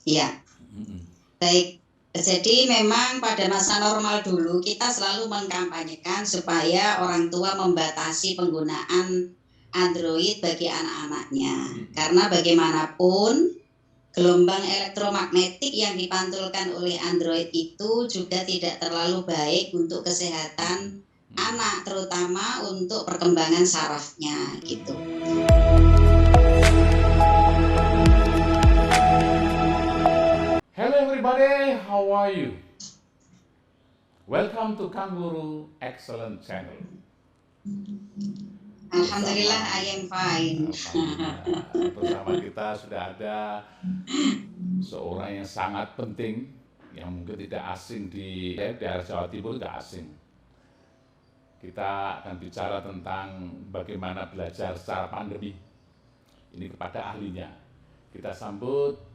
Iya, Mm-mm. baik. Jadi memang pada masa normal dulu kita selalu mengkampanyekan supaya orang tua membatasi penggunaan Android bagi anak-anaknya. Karena bagaimanapun gelombang elektromagnetik yang dipantulkan oleh Android itu juga tidak terlalu baik untuk kesehatan anak, terutama untuk perkembangan sarafnya gitu. Hello everybody, how are you? Welcome to Kangguru Excellent Channel. Alhamdulillah, I am fine. Alhamdulillah, bersama kita sudah ada seorang yang sangat penting, yang mungkin tidak asing di daerah Jawa Timur, tidak asing. Kita akan bicara tentang bagaimana belajar secara pandemi. Ini kepada ahlinya. Kita sambut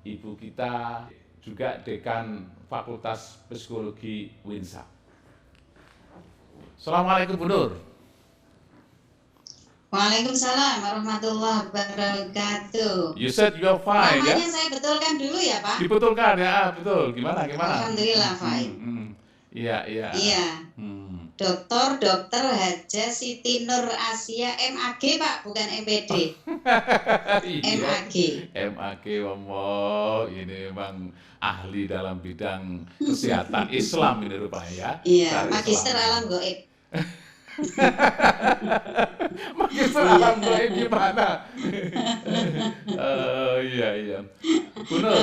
ibu kita, juga Dekan Fakultas Psikologi Winsa. Assalamualaikum Bu Nur. Waalaikumsalam warahmatullahi wabarakatuh. You said you are fine, ya? Namanya saya betulkan dulu ya, Pak? Dibetulkan ya, betul. Gimana? Alhamdulillah fine. Iya. Iya. Dr. Haja Siti Nur Asia MAG, Pak, bukan MPD. MAG. MAG, ini memang ahli dalam bidang kesehatan Islam ini rupanya ya. Iya, magister alam gaib. Magister alam gaib gimana? Iya. Bu Nur,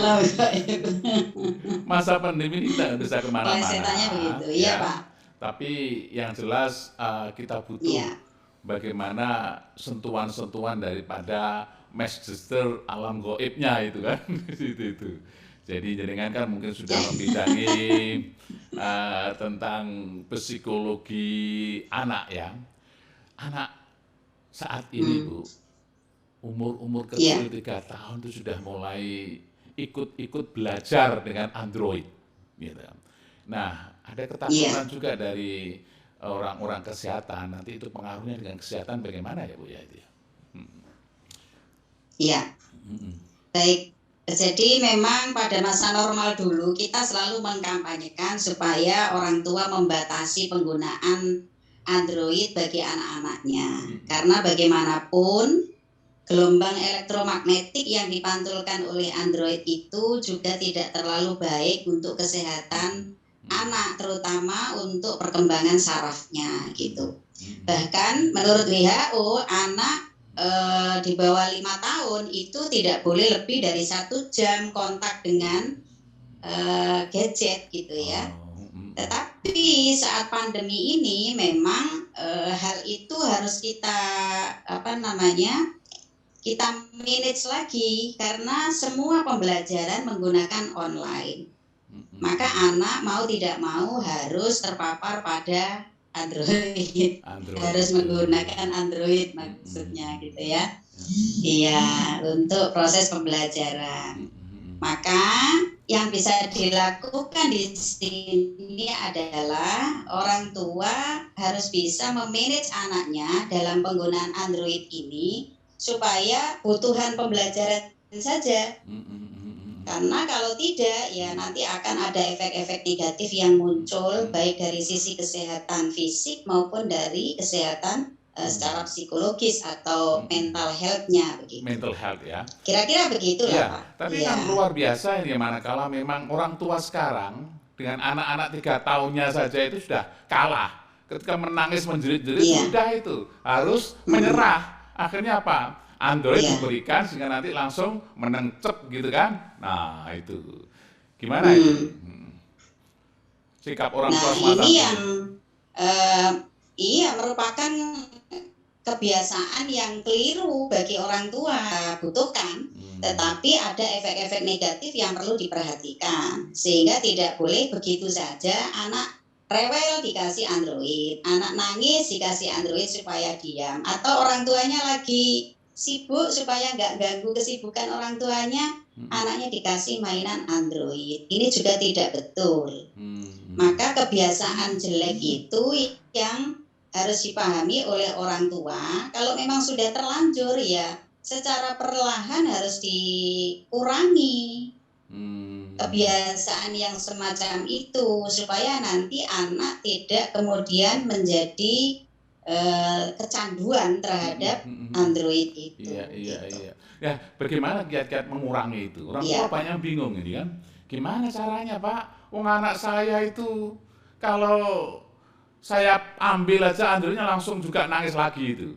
masa pandemi ini kita nggak bisa kemana-mana. Plesetannya begitu, iya Pak. Tapi yang jelas kita butuh bagaimana sentuhan-sentuhan daripada magister alam gaibnya itu kan. itu. Jadi jenengan kan mungkin sudah membidangi tentang psikologi anak ya. Anak saat ini Bu, umur kecil 3 tahun itu sudah mulai ikut belajar dengan Android. Gitu. Nah, ada ketakutan juga dari orang-orang kesehatan. Nanti itu pengaruhnya dengan kesehatan bagaimana ya Bu ya itu ya? Iya. Baik. Jadi memang pada masa normal dulu kita selalu mengkampanyekan supaya orang tua membatasi penggunaan Android bagi anak-anaknya. Karena bagaimanapun gelombang elektromagnetik yang dipantulkan oleh Android itu juga tidak terlalu baik untuk kesehatan anak, terutama untuk perkembangan sarafnya gitu. Bahkan menurut WHO anak di bawah 5 tahun itu tidak boleh lebih dari 1 jam kontak dengan gadget gitu ya. Tetapi saat pandemi ini memang hal itu harus kita kita manage lagi karena semua pembelajaran menggunakan online. Maka anak mau tidak mau harus terpapar pada Android. Harus menggunakan Android maksudnya gitu ya. Iya, untuk proses pembelajaran. Maka yang bisa dilakukan di sini adalah orang tua harus bisa memanage anaknya dalam penggunaan Android ini supaya kebutuhan pembelajaran saja. Karena kalau tidak ya nanti akan ada efek-efek negatif yang muncul baik dari sisi kesehatan fisik maupun dari kesehatan secara psikologis atau mental health-nya begitu. Mental health ya. Kira-kira begitulah ya, Pak. Tapi kan luar biasa ini manakala memang orang tua sekarang dengan anak-anak 3 tahunnya saja itu sudah kalah. Ketika menangis menjerit-jerit sudah itu harus menyerah. Akhirnya apa? Android diberikan sehingga nanti langsung menencep gitu kan. Nah itu gimana itu sikap orang tua semacam ini yang merupakan kebiasaan yang keliru bagi orang tua butuhkan. Tetapi ada efek-efek negatif yang perlu diperhatikan sehingga tidak boleh begitu saja anak rewel dikasih Android, anak nangis dikasih Android supaya diam, atau orang tuanya lagi sibuk supaya nggak ganggu kesibukan orang tuanya, anaknya dikasih mainan Android. Ini juga tidak betul. Maka kebiasaan jelek itu yang harus dipahami oleh orang tua. Kalau memang sudah terlanjur ya secara perlahan harus dikurangi kebiasaan yang semacam itu, supaya nanti anak tidak kemudian menjadi kecanduan terhadap Android itu. Iya. Ya, bagaimana kiat-kiat mengurangi itu? Orang tua banyak bingung ini kan. Gimana caranya, Pak? Wong anak saya itu kalau saya ambil aja Androidnya langsung juga nangis lagi itu.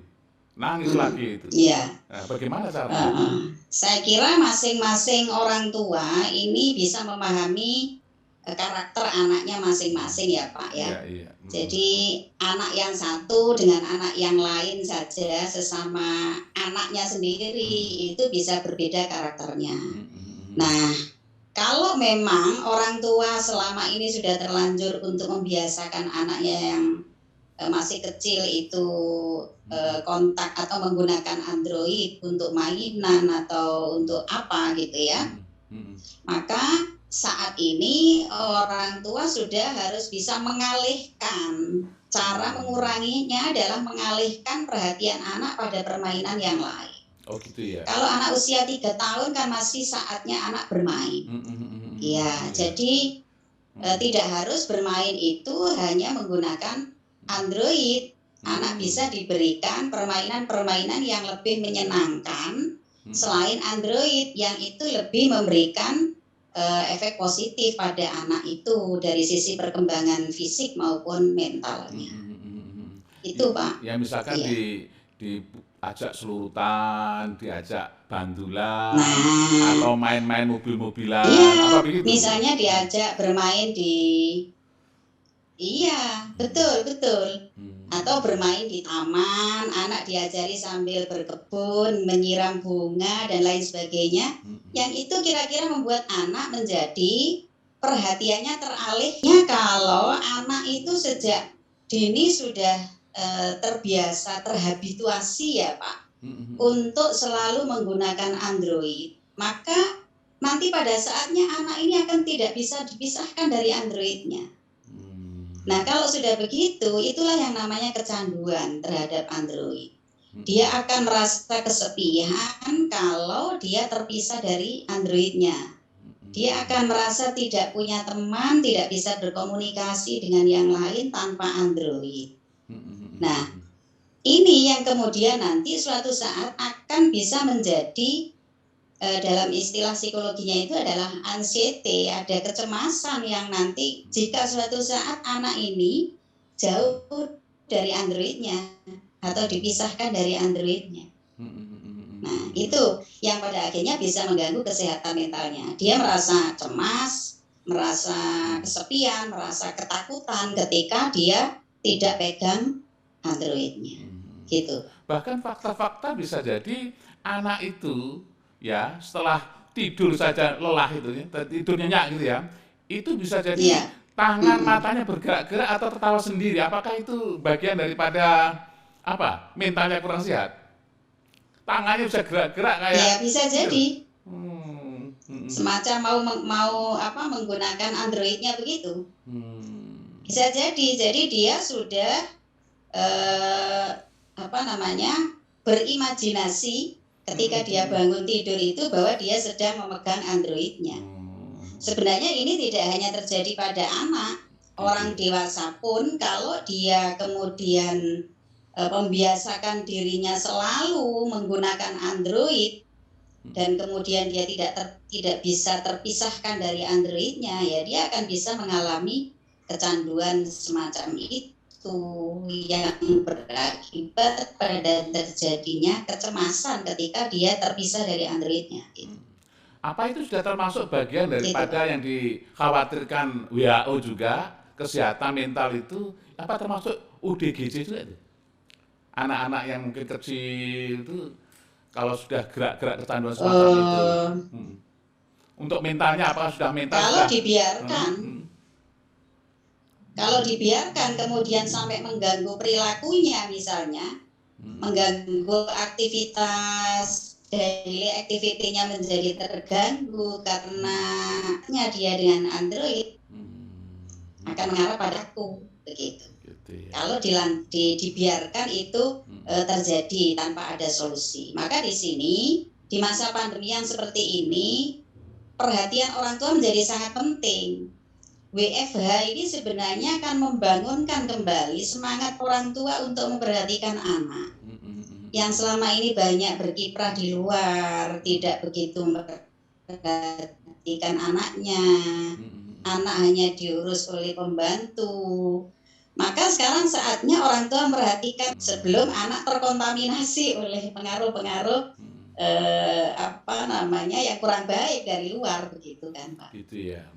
Nangis lagi itu. Iya. Nah, bagaimana caranya? Saya kira masing-masing orang tua ini bisa memahami karakter anaknya masing-masing ya Pak ya. Iya. Jadi anak yang satu dengan anak yang lain saja, sesama anaknya sendiri itu bisa berbeda karakternya. Nah, kalau memang orang tua selama ini sudah terlanjur untuk membiasakan anaknya yang masih kecil itu kontak atau menggunakan Android untuk mainan atau untuk apa gitu ya, maka saat ini orang tua sudah harus bisa mengalihkan. Cara menguranginya adalah mengalihkan perhatian anak pada permainan yang lain. Oh gitu ya. Kalau anak usia 3 tahun kan masih saatnya anak bermain. Jadi tidak harus bermain itu hanya menggunakan Android. Anak bisa diberikan permainan-permainan yang lebih menyenangkan selain Android, yang itu lebih memberikan efek positif pada anak itu dari sisi perkembangan fisik maupun mentalnya. Itu Pak. Ya misalkan diajak selurutan, diajak bandulan, atau main-main mobil-mobilan, apa begitu? Misalnya diajak bermain betul. Atau bermain di taman, anak diajari sambil berkebun, menyiram bunga dan lain sebagainya. Yang itu kira-kira membuat anak menjadi perhatiannya teralihnya kalau anak itu sejak dini sudah terbiasa, terhabituasi ya Pak, untuk selalu menggunakan Android, maka nanti pada saatnya anak ini akan tidak bisa dipisahkan dari Androidnya. Nah kalau sudah begitu, itulah yang namanya kecanduan terhadap Android. Dia akan merasa kesepian kalau dia terpisah dari Androidnya. Dia akan merasa tidak punya teman, tidak bisa berkomunikasi dengan yang lain tanpa Android. Nah, ini yang kemudian nanti suatu saat akan bisa menjadi dalam istilah psikologinya itu adalah anxiety, ada kecemasan yang nanti jika suatu saat anak ini jauh dari Androidnya atau dipisahkan dari Androidnya. Nah, itu yang pada akhirnya bisa mengganggu kesehatan mentalnya. Dia merasa cemas, merasa kesepian, merasa ketakutan ketika dia tidak pegang Androidnya. Gitu. Bahkan fakta-fakta bisa jadi anak itu ya setelah tidur saja lelah itu ya, tidur nyenyak gitu ya, itu bisa jadi tangan matanya bergerak-gerak atau tertawa sendiri. Apakah itu bagian daripada apa, mentalnya kurang sehat? Tangannya bisa gerak-gerak kayak ya bisa jadi semacam mau menggunakan Androidnya begitu. Bisa jadi dia sudah berimajinasi ketika dia bangun tidur itu bahwa dia sedang memegang Androidnya. Sebenarnya ini tidak hanya terjadi pada anak, orang dewasa pun kalau dia kemudian membiasakan dirinya selalu menggunakan Android dan kemudian dia tidak bisa terpisahkan dari Androidnya, ya dia akan bisa mengalami kecanduan semacam itu yang berakibat pada terjadinya kecemasan ketika dia terpisah dari Androidnya. Apa itu sudah termasuk bagian daripada yang dikhawatirkan WHO juga, kesehatan mental itu, apa termasuk UDGJ juga itu? Anak-anak yang mungkin kecil itu kalau sudah gerak-gerak kecanduan semacam itu, untuk mentalnya apakah sudah mental? Kalau dibiarkan, kalau dibiarkan kemudian sampai mengganggu perilakunya misalnya, mengganggu aktivitas daily activity-nya menjadi terganggu karena dia dengan Android, akan mengarah pada aku begitu. Gitu ya. Kalau dibiarkan itu terjadi tanpa ada solusi. Maka di sini di masa pandemi yang seperti ini perhatian orang tua menjadi sangat penting. WFH ini sebenarnya akan membangunkan kembali semangat orang tua untuk memperhatikan anak yang selama ini banyak berkiprah di luar, tidak begitu memperhatikan anaknya. Anak hanya diurus oleh pembantu. Maka sekarang saatnya orang tua memperhatikan sebelum anak terkontaminasi oleh pengaruh-pengaruh yang kurang baik dari luar, begitu kan Pak. Gitu ya.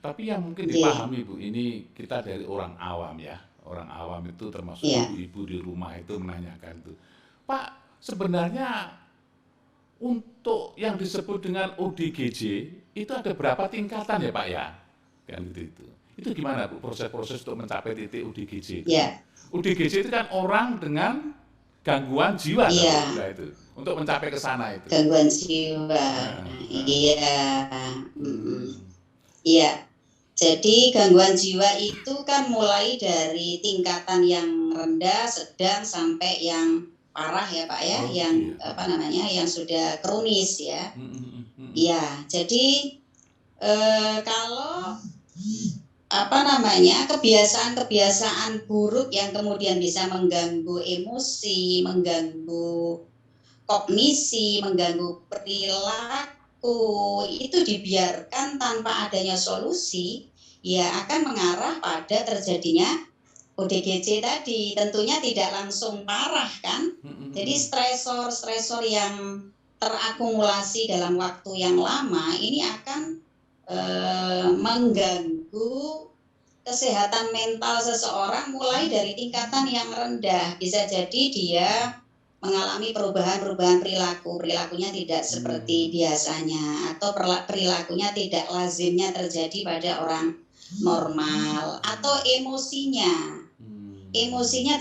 Tapi yang mungkin dipahami Bu, ini kita dari orang awam ya. Orang awam itu termasuk ibu-ibu di rumah itu menanyakan tuh, Pak, sebenarnya untuk yang disebut dengan ODGJ itu ada berapa tingkatan ya Pak ya? Kan gitu. Itu gimana Bu proses-proses untuk mencapai titik ODGJ itu? ODGJ itu kan orang dengan gangguan jiwa itu untuk mencapai ke sana itu. Gangguan jiwa. Iya. Jadi gangguan jiwa itu kan mulai dari tingkatan yang rendah, sedang sampai yang parah ya Pak ya, yang sudah kronis ya. Iya, jadi kalau kebiasaan buruk yang kemudian bisa mengganggu emosi, mengganggu kognisi, mengganggu perilaku, itu dibiarkan tanpa adanya solusi, ya akan mengarah pada terjadinya ODGJ tadi. Tentunya tidak langsung parah kan. Jadi stresor yang terakumulasi dalam waktu yang lama ini akan mengganggu kesehatan mental seseorang mulai dari tingkatan yang rendah. Bisa jadi dia mengalami perubahan perilakunya tidak seperti biasanya, atau perilakunya tidak lazimnya terjadi pada orang normal, atau emosinya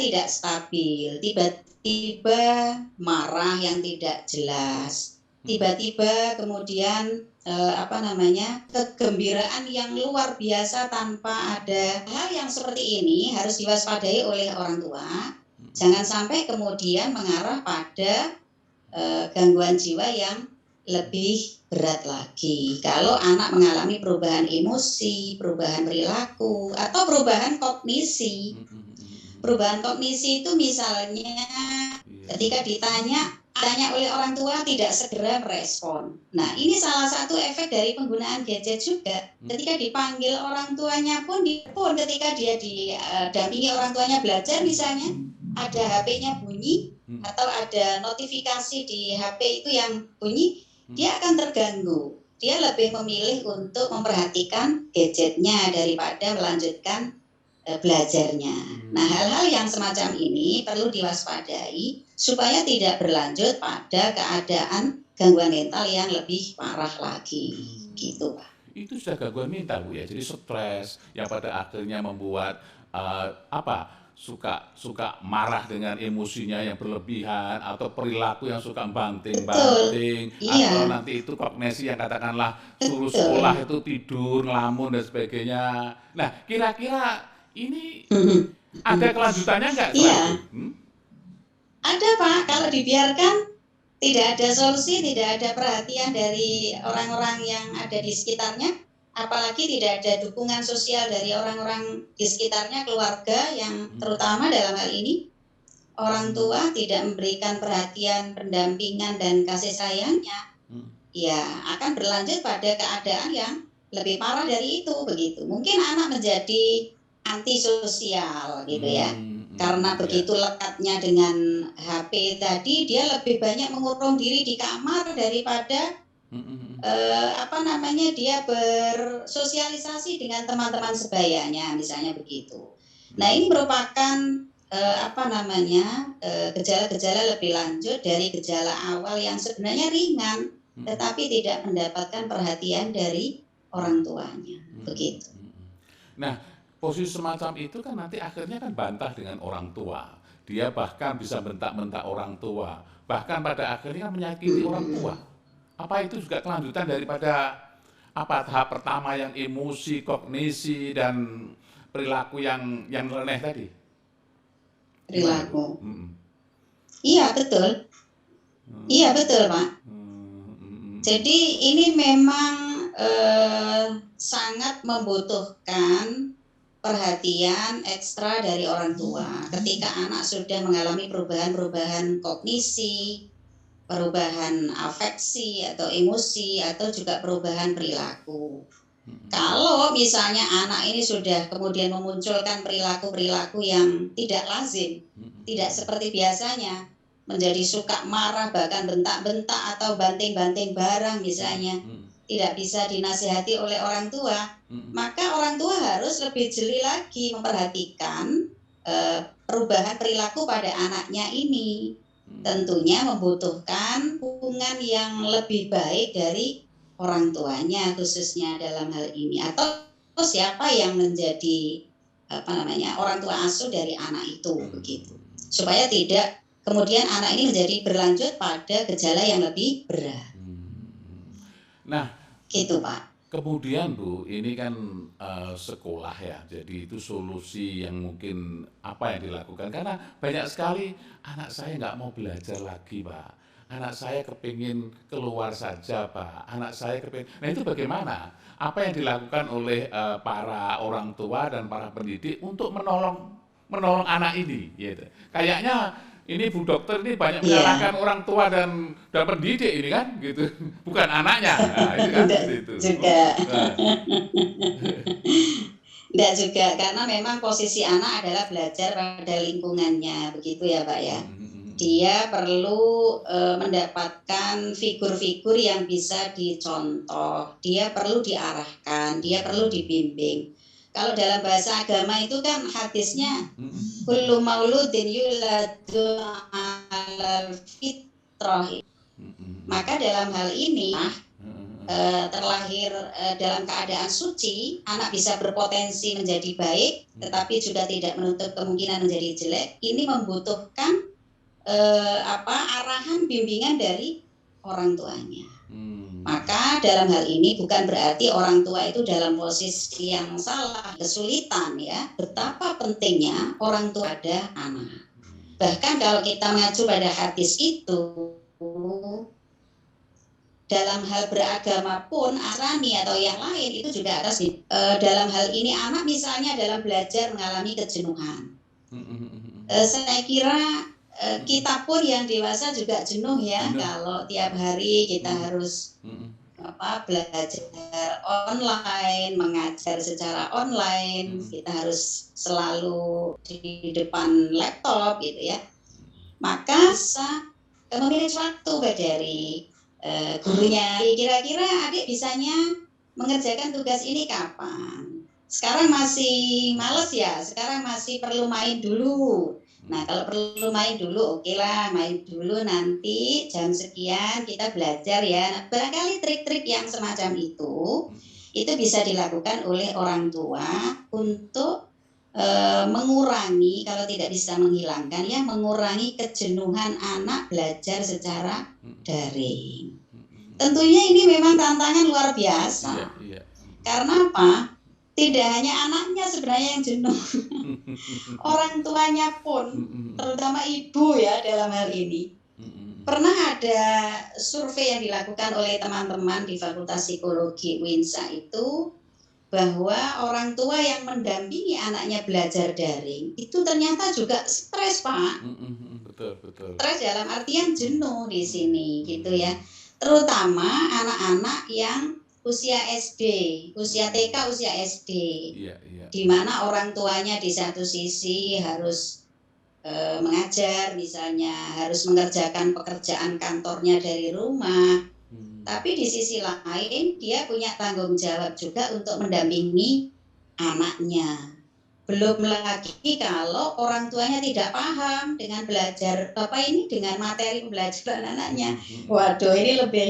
tidak stabil, tiba-tiba marah yang tidak jelas, tiba-tiba kemudian kegembiraan yang luar biasa tanpa ada. Hal yang seperti ini harus diwaspadai oleh orang tua. Jangan sampai kemudian mengarah pada gangguan jiwa yang lebih berat lagi. Kalau anak mengalami perubahan emosi, perubahan perilaku, atau perubahan kognisi. Perubahan kognisi itu misalnya ketika ditanya oleh orang tua tidak segera merespon. Nah, ini salah satu efek dari penggunaan gadget juga. Ketika dipanggil orang tuanya pun ketika dia didampingi orang tuanya belajar misalnya, ada HP-nya bunyi atau ada notifikasi di HP itu yang bunyi, dia akan terganggu. Dia lebih memilih untuk memperhatikan gadgetnya daripada melanjutkan belajarnya. Nah, hal-hal yang semacam ini perlu diwaspadai supaya tidak berlanjut pada keadaan gangguan mental yang lebih parah lagi. Gitu, Pak. Itu sudah gangguan mental Bu ya. Jadi stres yang pada akhirnya membuat suka marah dengan emosinya yang berlebihan, atau perilaku yang suka banting-banting, atau nanti itu kognisi yang katakanlah suruh sekolah itu tidur, ngelamun dan sebagainya. Nah, kira-kira ini ada kelanjutannya nggak? Ada Pak, kalau dibiarkan tidak ada solusi, tidak ada perhatian dari orang-orang yang ada di sekitarnya, apalagi tidak ada dukungan sosial dari orang-orang di sekitarnya, keluarga yang terutama dalam hal ini orang tua tidak memberikan perhatian, pendampingan dan kasih sayangnya, ya akan berlanjut pada keadaan yang lebih parah dari itu, begitu. Mungkin anak menjadi antisosial gitu ya, karena begitu lekatnya dengan HP tadi, dia lebih banyak mengurung diri di kamar daripada dia bersosialisasi dengan teman-teman sebayanya, misalnya begitu. Nah, ini merupakan gejala-gejala lebih lanjut dari gejala awal yang sebenarnya ringan, tetapi tidak mendapatkan perhatian dari orang tuanya, begitu. Nah, posisi semacam itu kan nanti akhirnya kan bantah dengan orang tua. Dia bahkan bisa bentak-bentak orang tua, bahkan pada akhirnya menyakiti orang tua. Apa itu juga kelanjutan daripada tahap pertama yang emosi, kognisi, dan perilaku yang nyeleneh tadi? Perilaku. Iya betul. Iya betul Pak. Jadi ini memang sangat membutuhkan perhatian ekstra dari orang tua ketika anak sudah mengalami perubahan-perubahan kognisi, perubahan afeksi atau emosi, atau juga perubahan perilaku. Kalau misalnya anak ini sudah kemudian memunculkan perilaku-perilaku yang tidak lazim, tidak seperti biasanya, menjadi suka marah, bahkan bentak-bentak atau banting-banting barang misalnya, tidak bisa dinasihati oleh orang tua, maka orang tua harus lebih jeli lagi memperhatikan perubahan perilaku pada anaknya ini. Tentunya membutuhkan hubungan yang lebih baik dari orang tuanya khususnya dalam hal ini, atau siapa yang menjadi orang tua asuh dari anak itu, begitu, supaya tidak kemudian anak ini menjadi berlanjut pada gejala yang lebih berat. Nah, gitu Pak. Kemudian Bu, ini kan sekolah ya, jadi itu solusi yang mungkin apa yang dilakukan, karena banyak sekali anak saya nggak mau belajar lagi Pak, anak saya kepingin keluar saja Pak, anak saya kepingin, nah itu bagaimana? Apa yang dilakukan oleh para orang tua dan para pendidik untuk menolong anak ini? Gitu. Kayaknya ini Bu Dokter ini banyak menyalahkan orang tua dan pendidik ini kan, gitu, bukan anaknya. Nah, itu kan itu. Juga. Tidak juga, karena memang posisi anak adalah belajar pada lingkungannya, begitu ya Pak ya. Dia perlu mendapatkan figur-figur yang bisa dicontoh, dia perlu diarahkan, dia perlu dibimbing. Kalau dalam bahasa agama itu kan hadisnya kullu mauludin yuladu 'alal fitrah. Maka dalam hal ini terlahir dalam keadaan suci, anak bisa berpotensi menjadi baik, tetapi juga tidak menutup kemungkinan menjadi jelek. Ini membutuhkan arahan bimbingan dari orang tuanya. Maka dalam hal ini bukan berarti orang tua itu dalam posisi yang salah, kesulitan ya. Betapa pentingnya orang tua pada anak. Bahkan kalau kita mengacu pada hadis itu, dalam hal beragama pun, asrani atau yang lain itu juga harus dalam hal ini anak misalnya dalam belajar mengalami kejenuhan. Saya kira kita pun yang dewasa juga jenuh ya, kalau tiap hari kita harus belajar online, mengajar secara online, kita harus selalu di depan laptop gitu ya. Maka bisa memilih waktu dari gurunya. Kira-kira adik bisanya mengerjakan tugas ini kapan? Sekarang masih males ya, sekarang masih perlu main dulu. Nah kalau perlu main dulu, oke lah, main dulu, nanti jam sekian kita belajar ya. Nah, barangkali trik-trik yang semacam itu bisa dilakukan oleh orang tua untuk mengurangi, kalau tidak bisa menghilangkan ya, mengurangi kejenuhan anak belajar secara daring. Tentunya ini memang tantangan luar biasa. Karena apa? Tidak hanya anaknya sebenarnya yang jenuh, orang tuanya pun, terutama ibu ya dalam hal ini. Pernah ada survei yang dilakukan oleh teman-teman di Fakultas Psikologi UINSA itu, bahwa orang tua yang mendampingi anaknya belajar daring itu ternyata juga stres Pak. Betul. Stres dalam artian jenuh di sini gitu ya. Terutama anak-anak yang usia SD, usia TK, usia SD, di mana orang tuanya di satu sisi harus mengajar, misalnya harus mengerjakan pekerjaan kantornya dari rumah, tapi di sisi lain dia punya tanggung jawab juga untuk mendampingi anaknya. Belum lagi kalau orang tuanya tidak paham dengan belajar dengan materi pembelajaran anaknya. Waduh, ini lebih